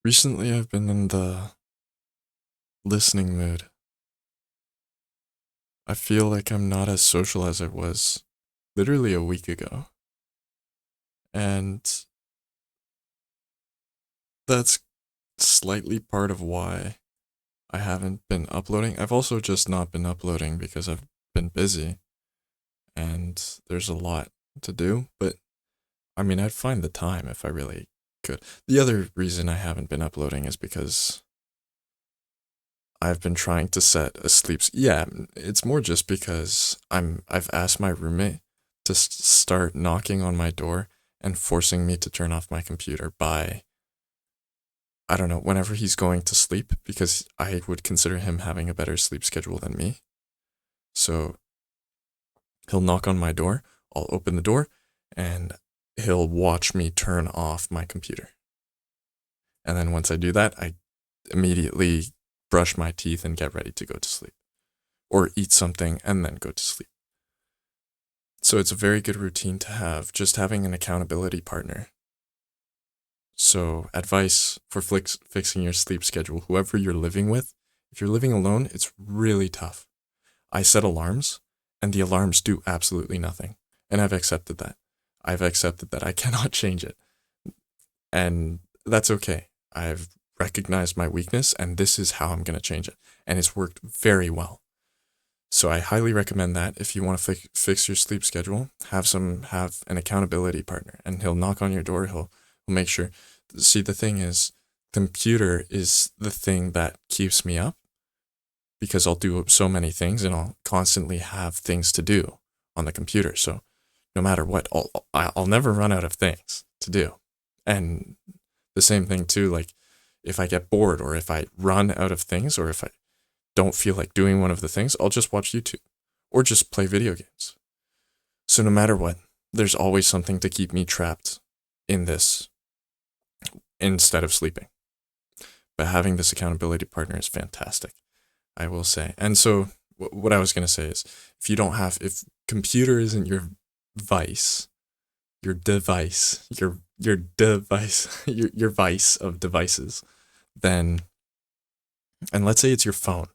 Recently, I've been in the listening mood. I feel like I'm not as social as I was literally a week ago. And that's slightly part of why I haven't been uploading. I've also just not been uploading because I've been busy and there's a lot to do. But I mean, I'd find the time if I really could. The other reason I haven't been uploading is because I've been trying to set a Yeah, it's more just because I've asked my roommate to start knocking on my door and forcing me to turn off my computer by I don't know, whenever he's going to sleep because I would consider him having a better sleep schedule than me. So he'll knock on my door, I'll open the door, and he'll watch me turn off my computer. And then once I do that, I immediately brush my teeth and get ready to go to sleep or eat something and then go to sleep. So it's a very good routine to have, just having an accountability partner. So, advice for fixing your sleep schedule, whoever you're living with, if you're living alone, it's really tough. I set alarms, and the alarms do absolutely nothing. And I've accepted that. I've accepted that I cannot change it. And that's okay. I've recognized my weakness, and this is how I'm going to change it. And it's worked very well. So I highly recommend that if you want to fix your sleep schedule, have an accountability partner, and he'll knock on your door. He'll make sure. See, the thing is, computer is the thing that keeps me up because I'll do so many things and I'll constantly have things to do on the computer. So no matter what, I'll never run out of things to do. And the same thing too, like if I get bored or if I run out of things or if I don't feel like doing one of the things, I'll just watch YouTube or just play video games. So no matter what, there's always something to keep me trapped in this instead of sleeping. But having this accountability partner is fantastic, I will say. And so what I was going to say is if computer isn't your vice, your device, your device, your vice of devices, then, and let's say it's your phone,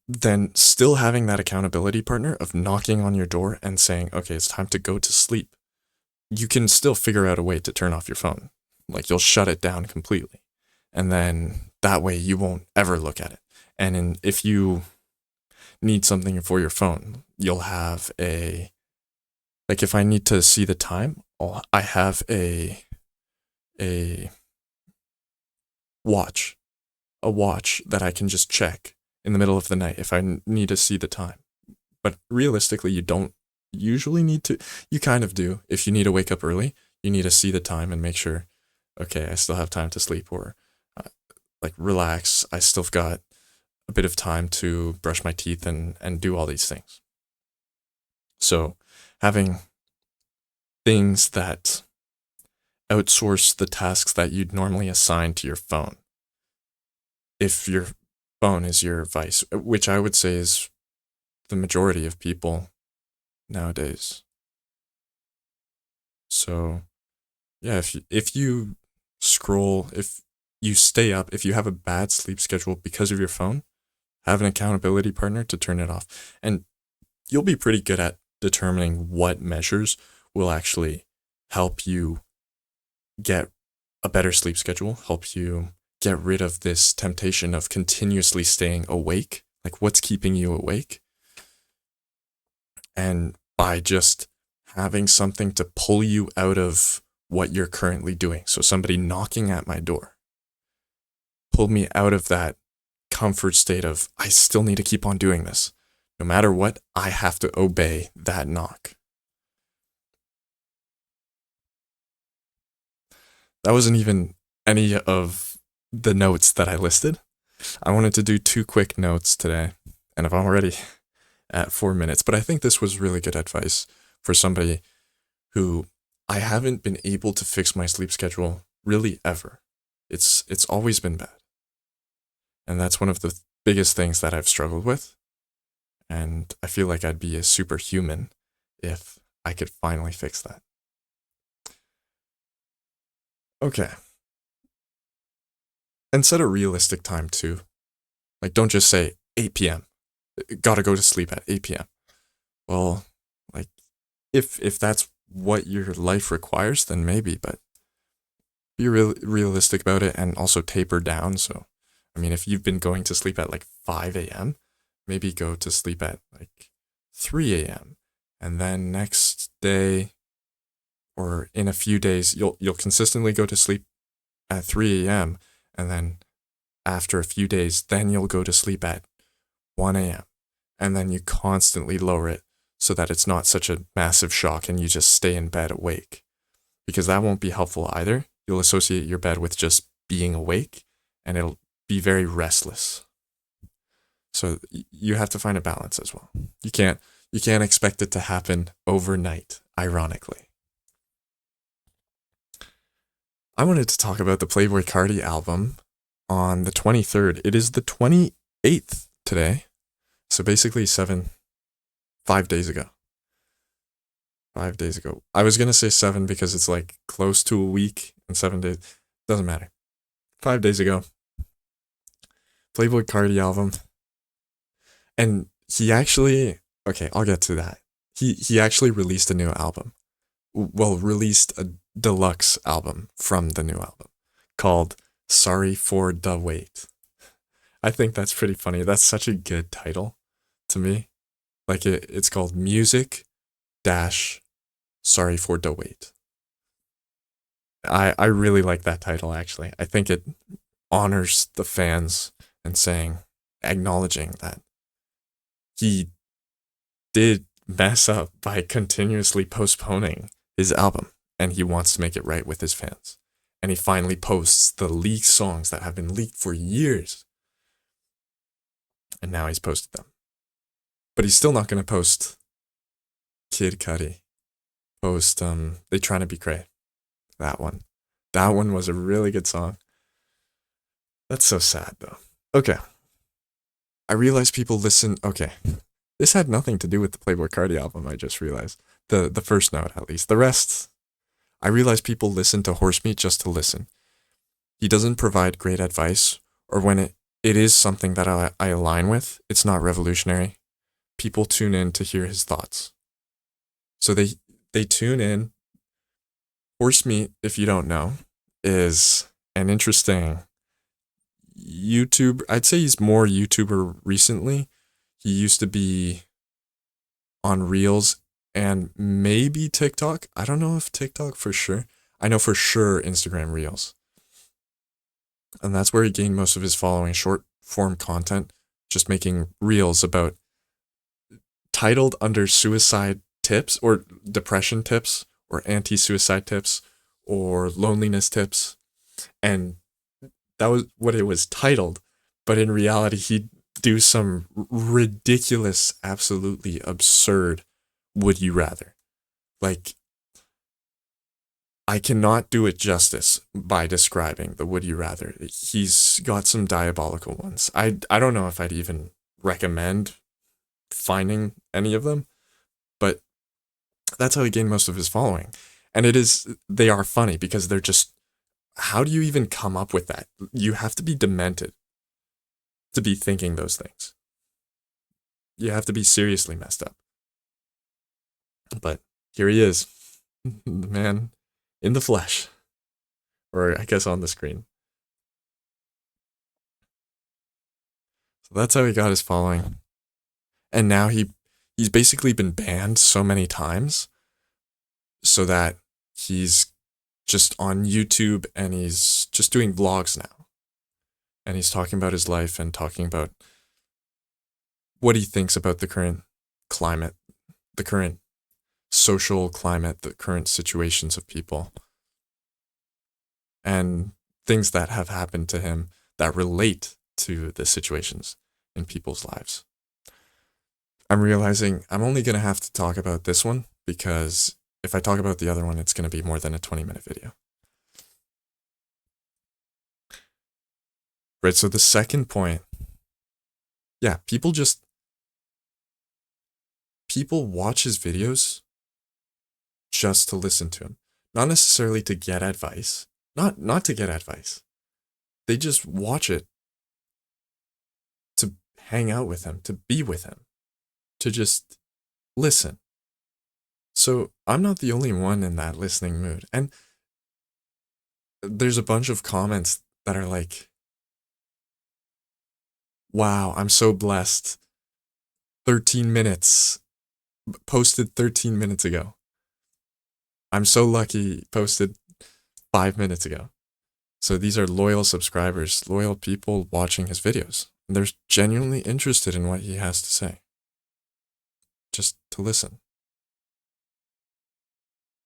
then still having that accountability partner of knocking on your door and saying, okay, it's time to go to sleep, you can still figure out a way to turn off your phone. Like you'll shut it down completely. And then that way you won't ever look at it. If you need something for your phone, you'll have like if I need to see the time, I have a watch, a watch that I can just check in the middle of the night if I need to see the time. But realistically, you don't usually need to. You kind of do. If you need to wake up early, you need to see the time and make sure, okay, I still have time to sleep or like relax. I still got a bit of time to brush my teeth and do all these things. So having things that outsource the tasks that you'd normally assign to your phone. If your phone is your vice, which I would say is the majority of people nowadays. So, yeah, if you scroll, if you stay up, if you have a bad sleep schedule because of your phone, have an accountability partner to turn it off. And you'll be pretty good at determining what measures will actually help you get a better sleep schedule, help you get rid of this temptation of continuously staying awake. Like, what's keeping you awake? And by just having something to pull you out of what you're currently doing. So, somebody knocking at my door pulled me out of that comfort state of, I still need to keep on doing this. No matter what, I have to obey that knock. That wasn't even any of the notes that I listed. I wanted to do two quick notes today, and I'm already at 4 minutes, but I think this was really good advice for somebody who I haven't been able to fix my sleep schedule really ever. It's always been bad. And that's one of the biggest things that I've struggled with. And I feel like I'd be a superhuman if I could finally fix that. Okay. And set a realistic time too. Like, don't just say 8 p.m. Gotta go to sleep at 8 p.m. Well, like, if that's what your life requires, then maybe, but be realistic about it and also taper down. So, I mean, if you've been going to sleep at like 5 a.m., maybe go to sleep at like 3 a.m. And then next day or in a few days, you'll consistently go to sleep at 3 a.m. And then after a few days, then you'll go to sleep at 1 a.m. And then you constantly lower it so that it's not such a massive shock and you just stay in bed awake. Because that won't be helpful either. You'll associate your bed with just being awake and it'll be very restless. So you have to find a balance as well. You can't expect it to happen overnight, ironically. I wanted to talk about the Playboi Carti album on the 23rd. It is the 28th today. So basically 5 days ago. 5 days ago. I was going to say 7 because it's like close to a week and 7 days. Doesn't matter. 5 days ago. Playboi Carti album. And he actually, okay, I'll get to that. He actually released a new album. Well, released a deluxe album from the new album called Sorry for the Wait. I think that's pretty funny. That's such a good title to me. Like it's called Music Dash Sorry for the Wait. I really like that title actually. I think it honors the fans and acknowledging that he did mess up by continuously postponing his album and he wants to make it right with his fans. And he finally posts the leaked songs that have been leaked for years. And now he's posted them. But he's still not going to post Kid Cudi. Post They Tryna Be Cray. That one. That one was a really good song. That's so sad though. Okay. I realized people listen. Okay. This had nothing to do with the Playboi Carti album, I just realized. The first note, at least. The rest, I realized people listen to Horsemeat just to listen. He doesn't provide great advice, or when it is something that I align with, it's not revolutionary. People tune in to hear his thoughts. So they tune in. Horsemeat, if you don't know, is an interesting YouTuber. I'd say he's more YouTuber recently. He used to be on Reels and maybe TikTok. I don't know if TikTok for sure. I know for sure Instagram Reels. And that's where he gained most of his following, short form content, just making Reels about titled under suicide tips or depression tips or anti-suicide tips or loneliness tips. And that was what it was titled. But in reality, he'd do some ridiculous, absolutely absurd would you rather. Like, I cannot do it justice by describing the would you rather. He's got some diabolical ones. I don't know if I'd even recommend finding any of them, but that's how he gained most of his following. And they are funny because they're just, how do you even come up with that? You have to be demented to be thinking those things. You have to be seriously messed up. But here he is, the man in the flesh, or I guess on the screen. So that's how he got his following. And now he's basically been banned so many times so that he's just on YouTube and he's just doing vlogs now. And he's talking about his life and talking about what he thinks about the current climate, the current social climate, the current situations of people, and things that have happened to him that relate to the situations in people's lives. I'm realizing I'm only going to have to talk about this one because if I talk about the other one, it's going to be more than a 20-minute video. Right, so the second point, yeah, people watch his videos just to listen to him. Not necessarily to get advice. Not to get advice. They just watch it to hang out with him, to be with him, to just listen. So I'm not the only one in that listening mood. And there's a bunch of comments that are like, wow, I'm so blessed. 13 minutes, posted 13 minutes ago. I'm so lucky, posted 5 minutes ago. So these are loyal subscribers, loyal people watching his videos. And they're genuinely interested in what he has to say. Just to listen.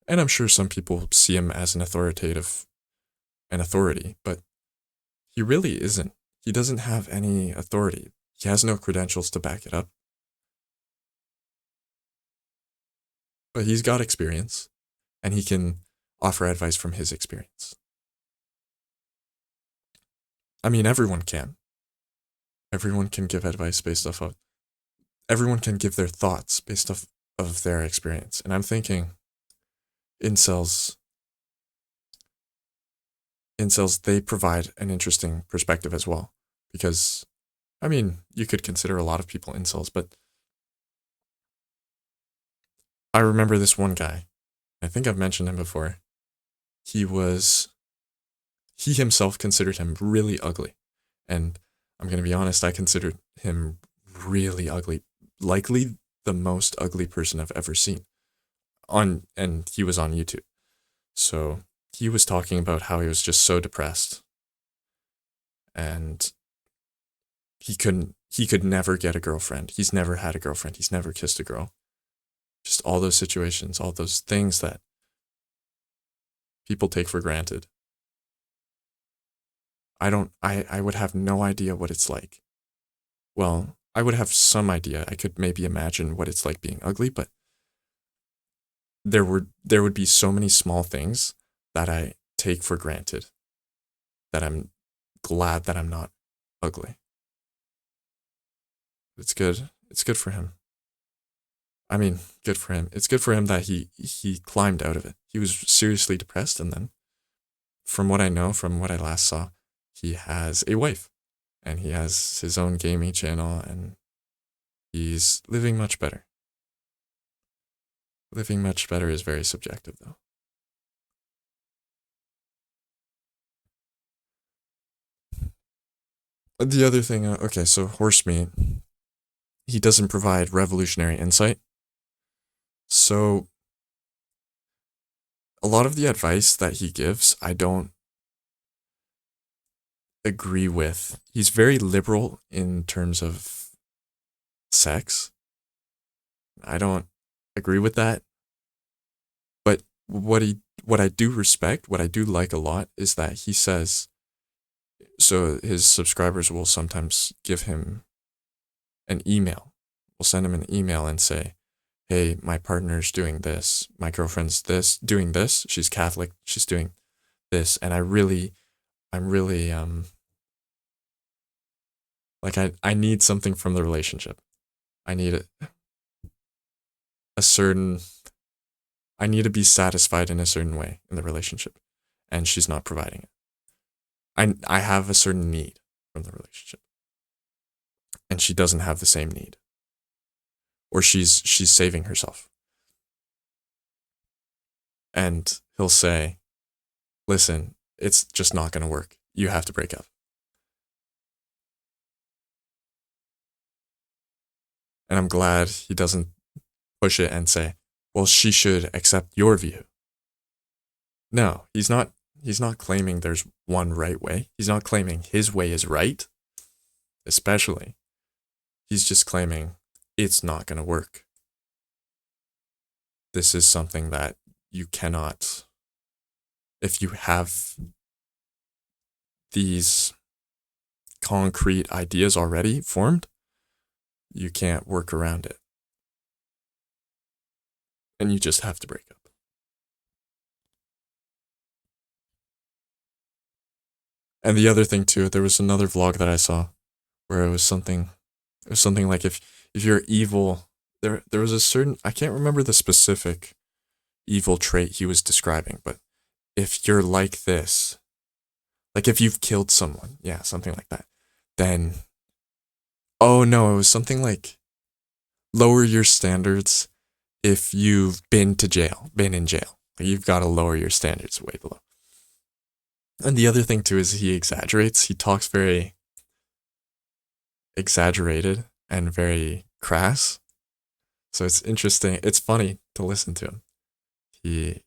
And I'm sure some people see him as an authority, but he really isn't. He doesn't have any authority. He has no credentials to back it up. But he's got experience, and he can offer advice from his experience. I mean, everyone can. Everyone can give advice based off of, everyone can give their thoughts based off of their experience. And I'm thinking incels, they provide an interesting perspective as well. Because, I mean, you could consider a lot of people incels, but I remember this one guy. I think I've mentioned him before. He himself considered him really ugly. And I'm going to be honest, I considered him really ugly. Likely the most ugly person I've ever seen. And he was on YouTube. So he was talking about how he was just so depressed. And he could never get a girlfriend. He's never had a girlfriend. He's never kissed a girl. Just all those situations, all those things that people take for granted. I would have no idea what it's like. Well, I would have some idea. I could maybe imagine what it's like being ugly, but there would be so many small things that I take for granted that I'm glad that I'm not ugly. It's good. It's good for him. I mean, good for him. It's good for him that he climbed out of it. He was seriously depressed, and then from what I know, from what I last saw, he has a wife and he has his own gaming channel and he's living much better. Living much better is very subjective, though. The other thing, okay, so horse meat, he doesn't provide revolutionary insight. So a lot of the advice that he gives, I don't agree with. He's very liberal in terms of sex. I don't agree with that. But what I do respect, what I do like a lot is that he says, so his subscribers will sometimes give him an email. We'll send him an email and say, hey, my partner's doing this, my girlfriend's doing this, she's Catholic, she's doing this, and I'm really like I need something from the relationship. I need a certain I need to be satisfied in a certain way in the relationship, and she's not providing it. I have a certain need from the relationship, and she doesn't have the same need, or she's saving herself. And he'll say, listen, it's just not going to work. You have to break up. And I'm glad he doesn't push it and say, well, she should accept your view. No, he's not claiming there's one right way. He's not claiming his way is right, especially. He's just claiming it's not going to work. This is something that you cannot, if you have these concrete ideas already formed, you can't work around it. And you just have to break up. And the other thing too, there was another vlog that I saw where it was something like if you're evil, there was a certain, I can't remember the specific evil trait he was describing, but if you're like this, Like if you've killed someone, yeah, something like that. Then, oh no, it was something like lower your standards if you've been to jail, been in jail. Like you've got to lower your standards way below. And the other thing too is he exaggerates. He talks very exaggerated and very crass. So it's interesting. It's funny to listen to him. He,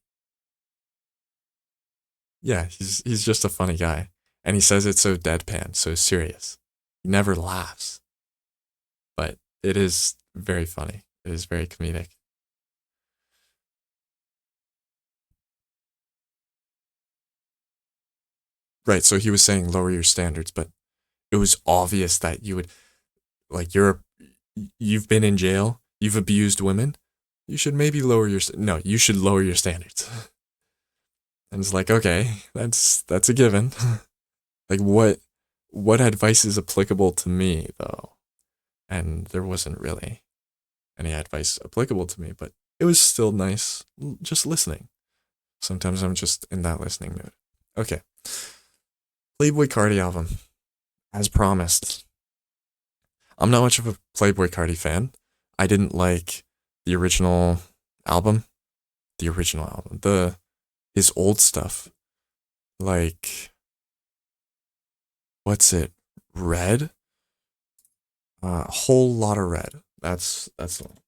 yeah, he's just a funny guy, and he says it so deadpan, so serious. He never laughs, but it is very funny. It is very comedic. Right. So he was saying lower your standards, but it was obvious that you would like you've been in jail, you've abused women. You should maybe lower your no. You should lower your standards. And it's like, okay, that's a given. Like what advice is applicable to me though? And there wasn't really any advice applicable to me, but it was still nice just listening. Sometimes I'm just in that listening mood. Okay. Playboy Carti album, as promised. I'm not much of a Playboy Carti fan. I didn't like the original album. The original album. The his old stuff. Like what's it? Red? A whole lot of red. That's the one.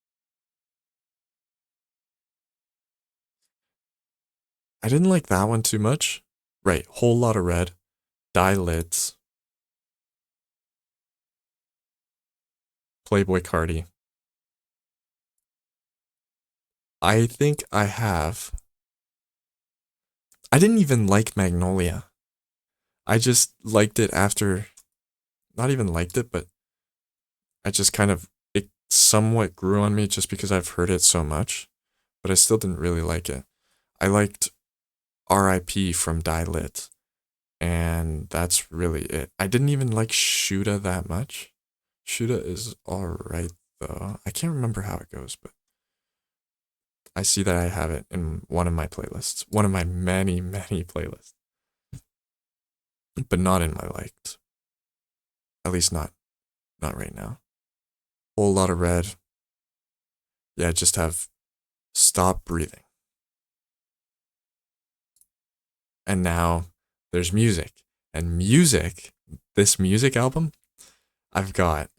I didn't like that one too much. Right, whole lot of red. Die Lit. Playboy Cardi. I think I have. I didn't even like Magnolia. I just liked it after. Not even liked it, but I just kind of. It somewhat grew on me just because I've heard it so much, but I still didn't really like it. I liked RIP from Die Lit, and that's really it. I didn't even like Shuda that much. Shuda is alright though. I can't remember how it goes, but I see that I have it in one of my playlists, one of my many, many playlists, but not in my liked. At least not right now. Whole lot of red. Yeah, just have stop breathing. And now there's music. And music, this music album, I've got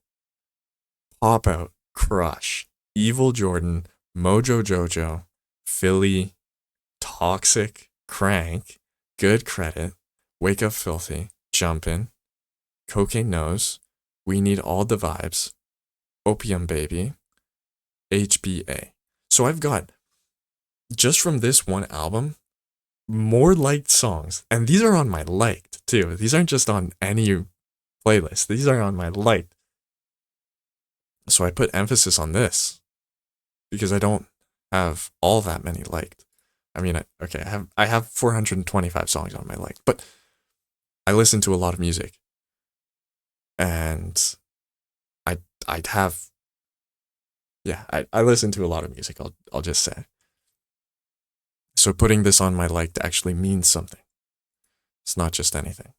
Pop Out, Crush, Evil Jordan, Mojo Jojo, Philly, Toxic, Crank, Good Credit, Wake Up Filthy, Jumpin', Cocaine Nose, We Need All the Vibes, Opium Baby, HBA. So I've got, just from this one album, more liked songs. And these are on my liked too. These aren't just on any playlist. These are on my liked. So I put emphasis on this because I don't have all that many liked. I mean, okay, I have 425 songs on my liked, but I listen to a lot of music, and I'd have yeah, I listen to a lot of music. I'll just say. So putting this on my liked actually means something. It's not just anything.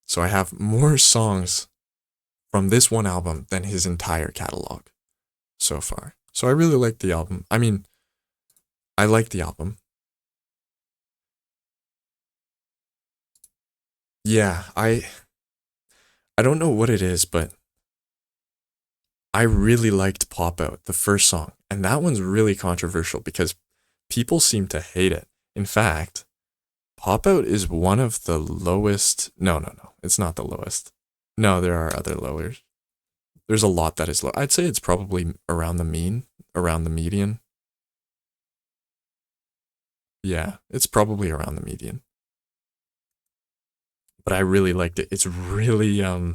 So I have more songs from this one album than his entire catalog so far. So I really like the album. I mean, I like the album. Yeah, I don't know what it is, but I really liked Pop Out, the first song. And that one's really controversial because people seem to hate it. In fact, Pop Out is one of the lowest. No, no, no. It's not the lowest. No, there are other lowers. There's a lot that is low. I'd say it's probably around the mean, around the median. Yeah, it's probably around the median. But I really liked it. It's really I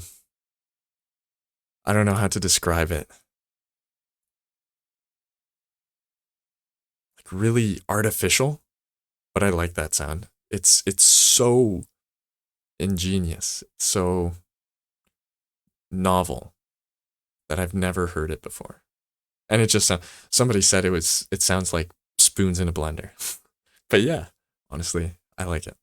don't know how to describe it. Like really artificial, but I like that sound. It's so ingenious, so novel that I've never heard it before. And it just somebody said it sounds like spoons in a blender. But yeah, honestly, I like it.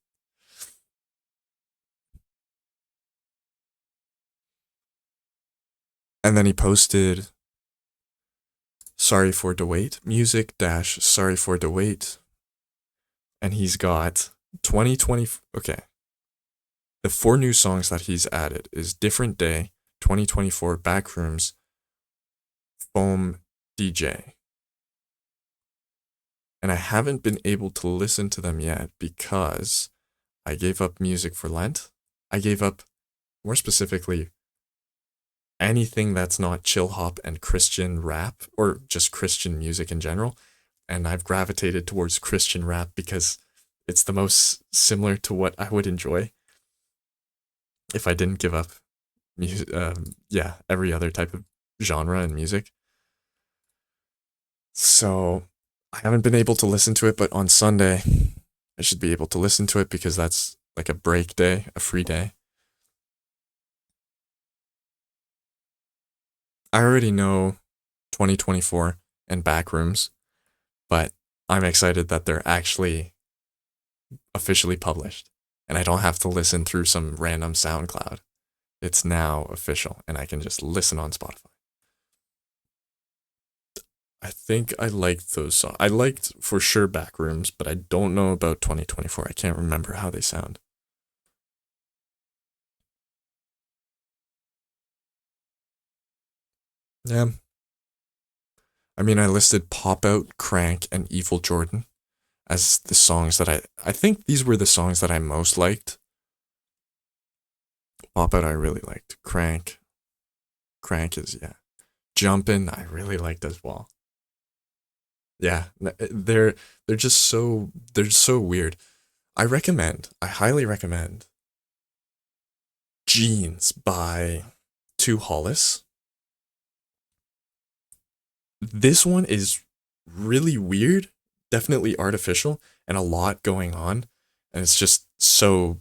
And then he posted sorry for the wait, music dash sorry for the wait. And he's got 2020. Okay. The 4 new songs that he's added is Different Day, 2024 Backrooms, Foam DJ. And I haven't been able to listen to them yet because I gave up music for Lent. I gave up, more specifically, anything that's not chill hop and Christian rap or just Christian music in general. And I've gravitated towards Christian rap because it's the most similar to what I would enjoy if I didn't give up music, yeah, every other type of genre and music. So I haven't been able to listen to it, but on Sunday I should be able to listen to it because that's like a break day, a free day. I already know 2024 and Backrooms, but I'm excited that they're actually officially published and I don't have to listen through some random SoundCloud. It's now official and I can just listen on Spotify. I think I liked those songs. I liked for sure Backrooms, but I don't know about 2024. I can't remember how they sound. Yeah. I mean, I listed Pop Out, Crank, and Evil Jordan as the songs that I think these were the songs that I most liked. Pop Out I really liked. Crank is yeah. Jumpin' I really liked as well. Yeah, they're just they're so weird. I highly recommend Jeans by Two Hollis. This one is really weird, definitely artificial, and a lot going on, and it's just so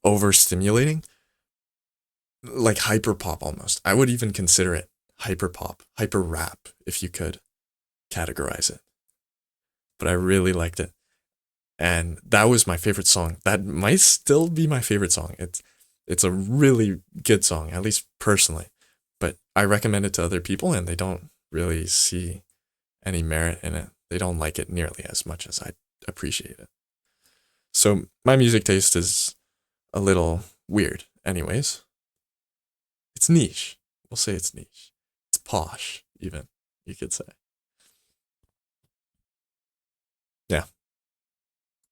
overstimulating, like hyper pop almost. I would even consider it hyper pop, hyper rap, if you could categorize it. But I really liked it, and that was my favorite song. That might still be my favorite song. It's a really good song, at least personally. But I recommend it to other people, and they don't really see any merit in it. They don't like it nearly as much as I appreciate it. So my music taste is a little weird, anyways. It's niche. We'll say it's niche. It's posh, even, you could say.